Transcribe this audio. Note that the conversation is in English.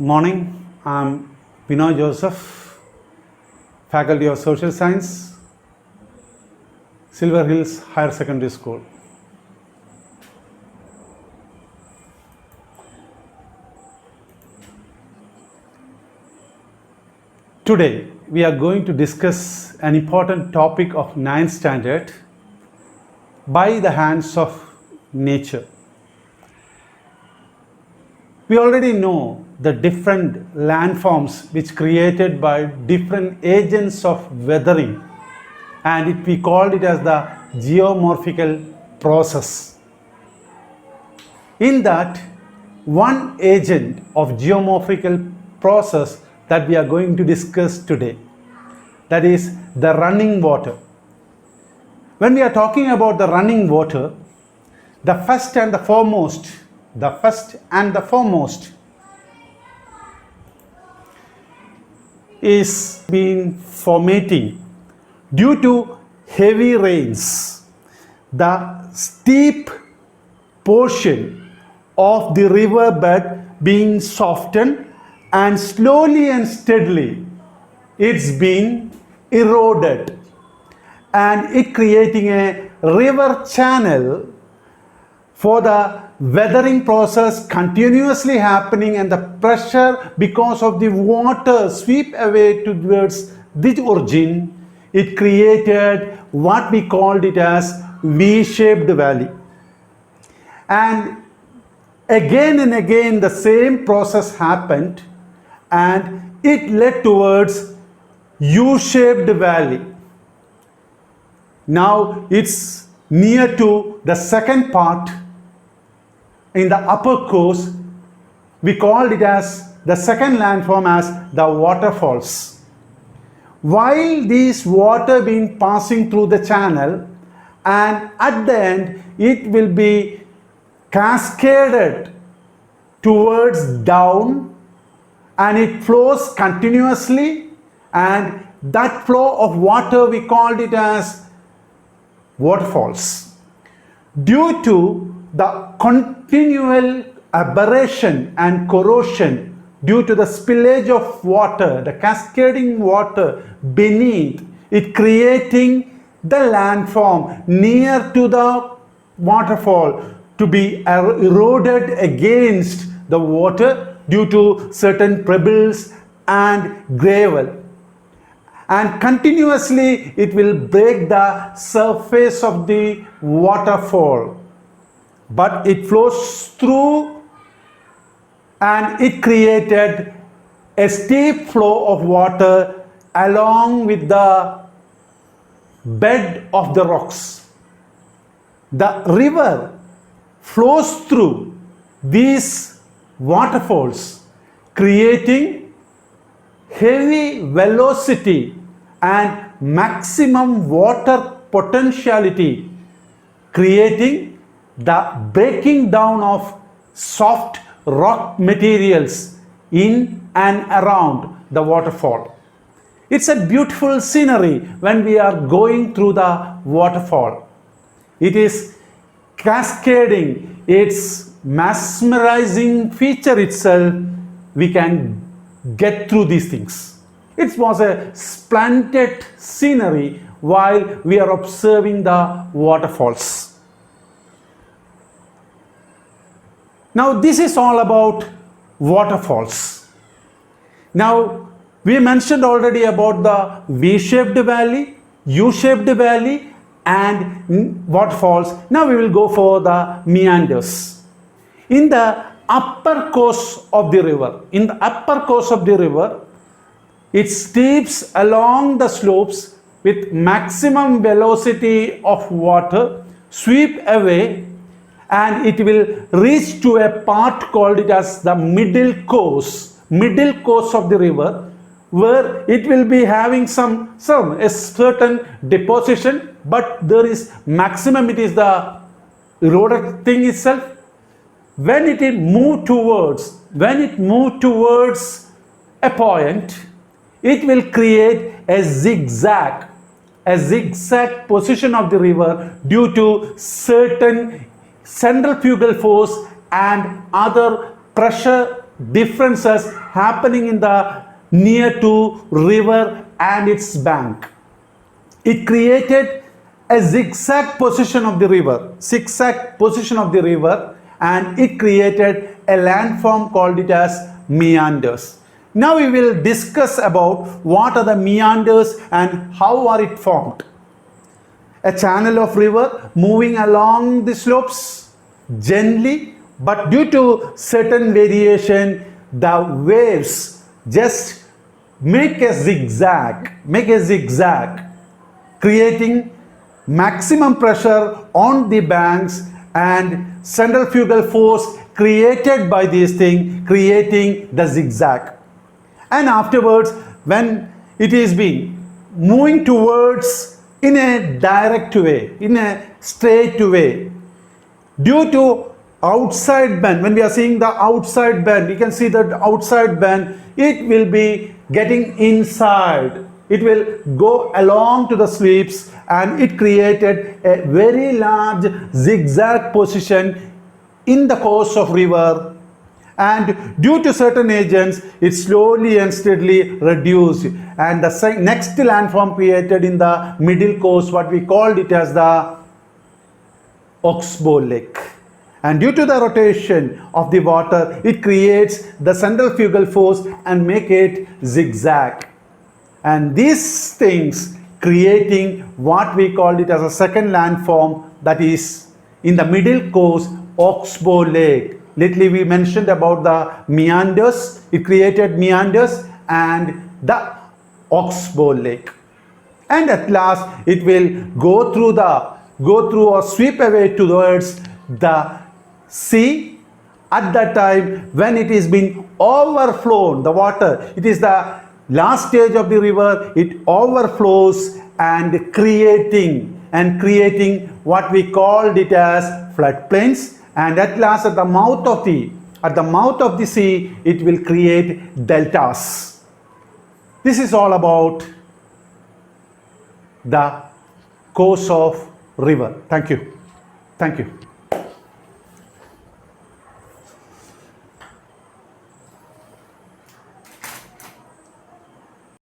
Morning, I'm Binoy Joseph, Faculty of Social Science, Silver Hills Higher Secondary School. Today, we are going to discuss an important topic of 9th standard, by the hands of nature. We already know the different landforms which created by different agents of weathering, and we called it as the geomorphical process. In that, one agent of geomorphical process that we are going to discuss today, that is the running water. When we are talking about the running water, the first and the foremost is been formating due to heavy rains. The steep portion of the riverbed being softened, and slowly and steadily it's been eroded, and it creating a river channel for the weathering process continuously happening, and the pressure because of the water sweep away towards the origin. It created what we called it as V-shaped valley, and again the same process happened, and it led towards U-shaped valley. Now it's near to the second part. In the upper course, we called it as the second landform as the waterfalls. While these water been passing through the channel, and at the end it will be cascaded towards down, and it flows continuously, and that flow of water we called it as waterfalls. Due to the continual aberration and corrosion due to the spillage of water, the cascading water beneath, it creating the landform near to the waterfall to be eroded against the water due to certain pebbles and gravel, and continuously it will break the surface of the waterfall, but it flows through, and it created a steep flow of water along with the bed of the rocks. The river flows through these waterfalls, creating heavy velocity and maximum water potentiality, creating the breaking down of soft rock materials in and around the waterfall. It's a beautiful scenery when we are going through the waterfall. It is cascading, its mesmerizing feature itself, we can get through these things. It was a splendid scenery while we are observing the waterfalls. Now this is all about waterfalls. Now we mentioned already about the V-shaped valley, U-shaped valley, and waterfalls. Now we will go for the meanders. In the upper course of the river, it steeps along the slopes with maximum velocity of water, sweep away, and it will reach to a part called it as the middle course of the river, where it will be having a certain deposition, but there is maximum, it is the eroded thing itself. When it move towards a point, it will create a zigzag position of the river due to certain centrifugal force and other pressure differences happening in the near to river and its bank. It created a zigzag position of the river, and it created a landform called it as meanders. Now we will discuss about what are the meanders and how are it formed. A channel of river moving along the slopes gently, but due to certain variation, the waves just make a zigzag, creating maximum pressure on the banks and centrifugal force created by this thing, creating the zigzag. And afterwards, when it is being moving towards in a direct way, in a straight way, due to outside bend, when we are seeing the outside bend, you can see that outside bend, it will be getting inside. It will go along to the sweeps, and it created a very large zigzag position in the course of river, and due to certain agents it slowly and steadily reduced, and the next landform created in the middle course, what we called it as the oxbow lake. And due to the rotation of the water, it creates the centrifugal force and make it zigzag. And these things creating what we called it as a second landform, that is in the middle course, oxbow lake. Lately we mentioned about the meanders. It created meanders and the oxbow lake. And at last it will go through or sweep away towards the sea. At that time when it is being overflown, the water, it is the last stage of the river, it overflows and creating what we called it as floodplains, and at last at the mouth of the sea it will create deltas. This is all about the course of river. Thank you.